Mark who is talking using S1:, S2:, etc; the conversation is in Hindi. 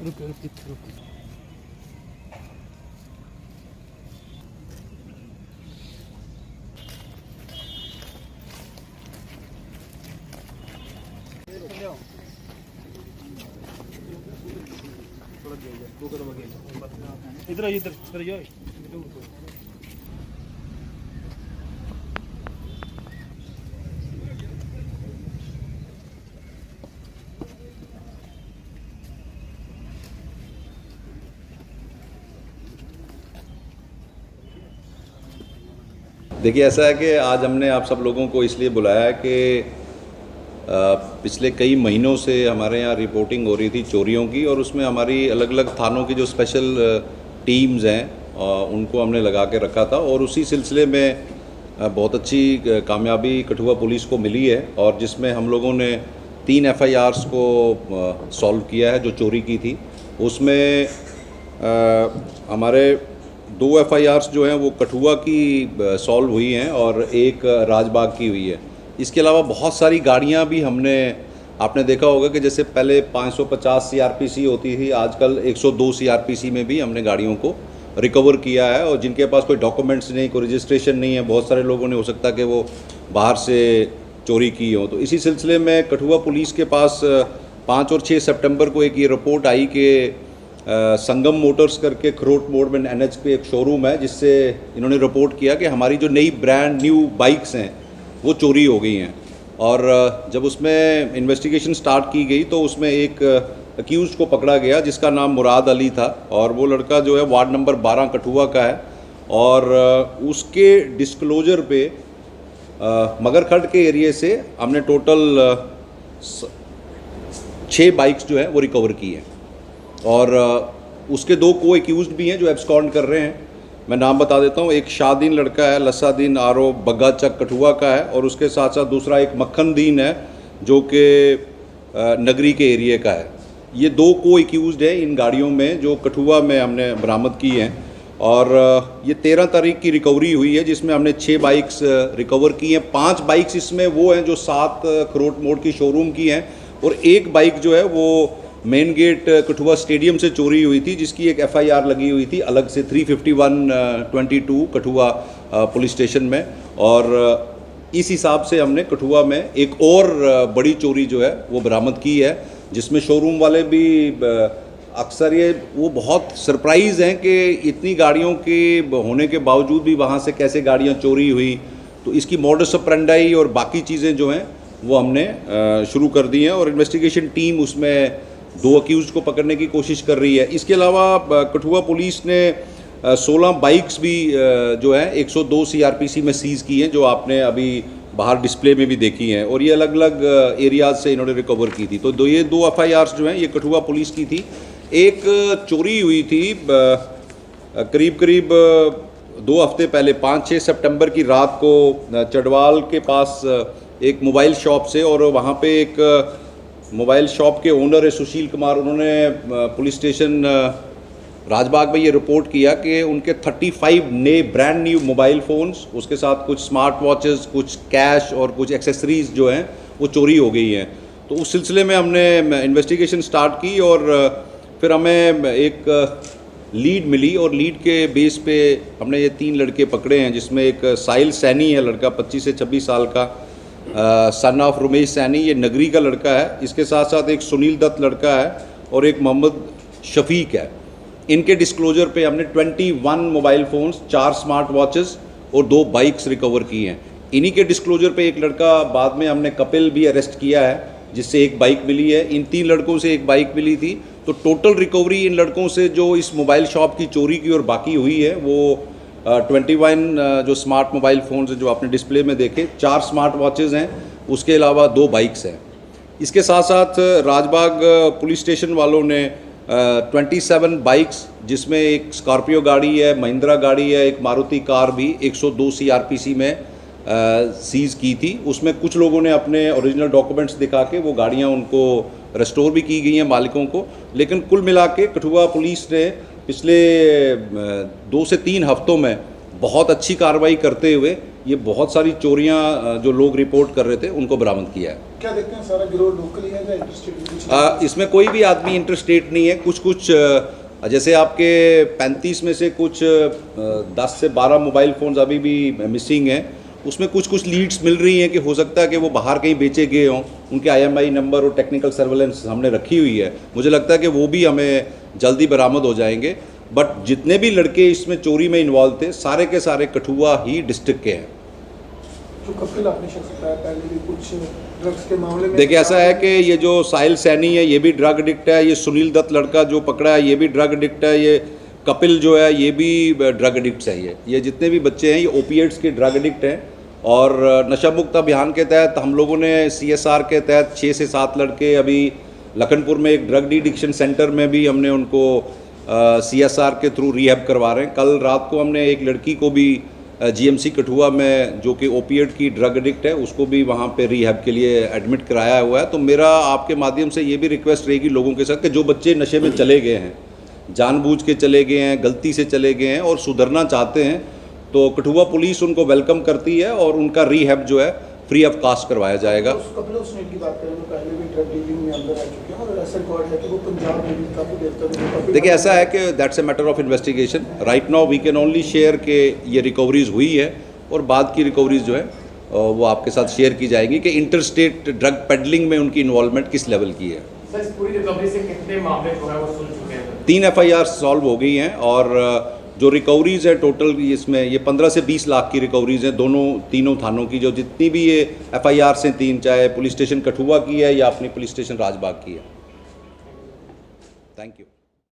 S1: रुक रुक रुक। इधर इधर इधर जाओ।
S2: देखिए, ऐसा है कि आज हमने आप सब लोगों को इसलिए बुलाया है कि पिछले कई महीनों से हमारे यहाँ रिपोर्टिंग हो रही थी चोरियों की, और उसमें हमारी अलग अलग थानों की जो स्पेशल टीम्स हैं उनको हमने लगा के रखा था, और उसी सिलसिले में बहुत अच्छी कामयाबी कठुआ पुलिस को मिली है, और जिसमें हम लोगों ने 3 FIRs को सॉल्व किया है जो चोरी की थी। उसमें हमारे 2 FIRs जो हैं वो कठुआ की सॉल्व हुई हैं और एक राजबाग की हुई है। इसके अलावा बहुत सारी गाड़ियां भी हमने, आपने देखा होगा कि जैसे पहले 550 CRPC होती थी, आजकल 102 CRPC में भी हमने गाड़ियों को रिकवर किया है, और जिनके पास कोई डॉक्यूमेंट्स नहीं, कोई रजिस्ट्रेशन नहीं है, बहुत सारे लोगों ने हो सकता है कि वो बाहर से चोरी की हो। तो इसी सिलसिले में कठुआ पुलिस के पास 5 और 6 सितंबर को एक ये रिपोर्ट आई कि संगम मोटर्स करके खरोट मोड़ में NH पे एक शोरूम है, जिससे इन्होंने रिपोर्ट किया कि हमारी जो नई ब्रांड न्यू बाइक्स हैं वो चोरी हो गई हैं। और जब उसमें इन्वेस्टिगेशन स्टार्ट की गई तो उसमें एक अक्यूज़ को पकड़ा गया जिसका नाम मुराद अली था, और वो लड़का जो है वार्ड नंबर 12 कठुआ का है, और उसके डिस्क्लोजर पे मगरखड़ के एरिए से हमने टोटल 6 बाइक्स जो है वो रिकवर की हैं, और उसके 2 को एक्यूज़ड भी हैं जो एब्सकॉन्ड कर रहे हैं। मैं नाम बता देता हूँ, एक शादीन लड़का है, लसादीन आरो बग्गा चक कठुआ का है, और उसके साथ साथ दूसरा एक मक्खन दीन है जो कि नगरी के एरिए का है। ये 2 को एक्यूज़ड है इन गाड़ियों में जो कठुआ में हमने बरामद की हैं, और ये 13 तारीख की रिकवरी हुई है जिसमें हमने 6 बाइक्स रिकवर की हैं। 5 बाइक्स इसमें वो हैं जो 7 खरोट मोड़ की शोरूम की हैं, और एक बाइक जो है वो मेन गेट कठुआ स्टेडियम से चोरी हुई थी, जिसकी एक FIR लगी हुई थी अलग से 351/22 कठुआ पुलिस स्टेशन में। और इस हिसाब से हमने कठुआ में एक और बड़ी चोरी जो है वो बरामद की है, जिसमें शोरूम वाले भी अक्सर ये वो बहुत सरप्राइज़ हैं कि इतनी गाड़ियों के होने के बावजूद भी वहाँ से कैसे गाड़ियाँ चोरी हुई। तो इसकी मॉडस ऑपरेंडाई और बाकी चीज़ें जो हैं वो हमने शुरू कर दी हैं, और इन्वेस्टिगेशन टीम उसमें 2 अक्यूज़ को पकड़ने की कोशिश कर रही है। इसके अलावा कठुआ पुलिस ने 16 बाइक्स भी जो है 102 CRPC में सीज़ की हैं, जो आपने अभी बाहर डिस्प्ले में भी देखी हैं, और ये अलग अलग एरियाज से इन्होंने रिकवर की थी। तो ये 2 FIRs जो हैं ये कठुआ पुलिस की थी। एक चोरी हुई थी करीब करीब 2 हफ्ते पहले, 5-6 सितंबर की रात को चढ़वाल के पास एक मोबाइल शॉप से, और वहाँ पे एक मोबाइल शॉप के ओनर है सुशील कुमार, उन्होंने पुलिस स्टेशन राजबाग में ये रिपोर्ट किया कि उनके 35 नए ब्रांड न्यू मोबाइल फ़ोन्स, उसके साथ कुछ स्मार्ट वॉचेस, कुछ कैश और कुछ एक्सेसरीज़ जो हैं वो चोरी हो गई हैं। तो उस सिलसिले में हमने इन्वेस्टिगेशन स्टार्ट की, और फिर हमें एक लीड मिली, और लीड के बेस पे हमने ये 3 लड़के पकड़े हैं, जिसमें एक साहिल सैनी है लड़का 25 से 26 साल का, सन ऑफ रमेश सैनी, ये नगरी का लड़का है। इसके साथ साथ एक सुनील दत्त लड़का है, और एक मोहम्मद शफीक है। इनके डिस्क्लोजर पे हमने 21 मोबाइल फ़ोन्स, 4 स्मार्ट वॉचेस और 2 बाइक्स रिकवर की हैं। इन्हीं के डिस्क्लोजर पे एक लड़का बाद में हमने कपिल भी अरेस्ट किया है, जिससे एक बाइक मिली है। इन 3 लड़कों से एक बाइक मिली थी। तो टोटल रिकवरी इन लड़कों से जो इस मोबाइल शॉप की चोरी की और बाकी हुई है वो 21 जो स्मार्ट मोबाइल फ़ोन्स हैं जो आपने डिस्प्ले में देखे, 4 स्मार्ट वॉचेज़ हैं, उसके अलावा 2 बाइक्स हैं। इसके साथ साथ राजबाग पुलिस स्टेशन वालों ने 27 बाइक्स, जिसमें एक स्कॉर्पियो गाड़ी है, महिंद्रा गाड़ी है, एक मारुति कार भी 102 CRPC में सीज़ की थी। उसमें कुछ लोगों ने अपने ओरिजिनल डॉक्यूमेंट्स दिखा के वो गाड़ियाँ उनको रेस्टोर भी की गई हैं मालिकों को। लेकिन कुल मिला के कठुआ पुलिस ने पिछले 2 से 3 हफ्तों में बहुत अच्छी कार्रवाई करते हुए ये बहुत सारी चोरियां जो लोग रिपोर्ट कर रहे थे उनको बरामद किया है।
S3: क्या देखते हैं सारा गिरोह लोकली है या इंटरस्टेट?
S2: इसमें कोई भी आदमी इंटरस्टेट नहीं है। कुछ जैसे आपके 35 में से कुछ 10 से 12 मोबाइल फ़ोन्स अभी भी मिसिंग हैं। उसमें कुछ लीड्स मिल रही हैं कि हो सकता है कि वो बाहर कहीं बेचे गए हों। उनके IMI नंबर और टेक्निकल सर्वेलेंस हमने रखी हुई है। मुझे लगता है कि वो भी हमें जल्दी बरामद हो जाएंगे। बट जितने भी लड़के इसमें चोरी में इन्वॉल्व थे सारे के सारे कठुआ ही डिस्ट्रिक्ट के हैं।
S3: जो कपिल आपने शख्स बताया पहले भी कुछ ड्रग्स के मामले में,
S2: देखिए ऐसा है कि ये जो साहिल सैनी है ये भी ड्रग एडिक्ट है, ये सुनील दत्त लड़का जो पकड़ा है ये भी ड्रग एडिक्ट है, ये कपिल जो है ये भी ड्रग एडिक्ट्स है। ये जितने भी बच्चे हैं ये ओपिएट्स के ड्रग एडिक्ट हैं। और नशा मुक्त अभियान के तहत हम लोगों ने CSR के तहत 6 से 7 लड़के अभी लखनपुर में एक ड्रग डिडिक्शन सेंटर में भी हमने उनको CSR के थ्रू रिहैब करवा रहे हैं। कल रात को हमने एक लड़की को भी GMC कठुआ में जो कि ओपिएट की ड्रग एडिक्ट है उसको भी वहाँ पे रिहैब के लिए एडमिट कराया हुआ है। तो मेरा आपके माध्यम से ये भी रिक्वेस्ट रहेगी लोगों के साथ कि जो बच्चे नशे में चले गए हैं, जानबूझ के चले गए हैं, गलती से चले गए हैं और सुधरना चाहते हैं तो कठुआ पुलिस उनको वेलकम करती है और उनका रिहैब जो है फ्री ऑफ कॉस्ट करवाया जाएगा।
S3: कपिल सुनील की बात करें तो पहले भी ड्रग डीलिंग में अंदर आ चुके हैं और ऐसा रिकॉर्ड है कि वो पंजाब में भी काफ़ी देर तक।
S2: देखिए ऐसा है कि that's a matter of investigation. Right now we can only share के ये रिकवरीज हुई है और बाद की रिकवरीज जो है वो आपके साथ शेयर की जाएगी कि इंटरस्टेट ड्रग पेडलिंग में उनकी इन्वॉल्वमेंट किस लेवल की है।
S4: सर, इस पूरी रिकवरी से कितने मामले जो है वो सुल चुके हैं?
S2: 3 FIR सॉल्व हो गई हैं और जो रिकवरीज है टोटल इसमें ये 15 से 20 लाख की रिकवरीज हैं तीनों थानों की। जो जितनी भी ये FIR से 3 चाहे पुलिस स्टेशन कठुआ की है या अपनी पुलिस स्टेशन राजबाग की है। Thank you.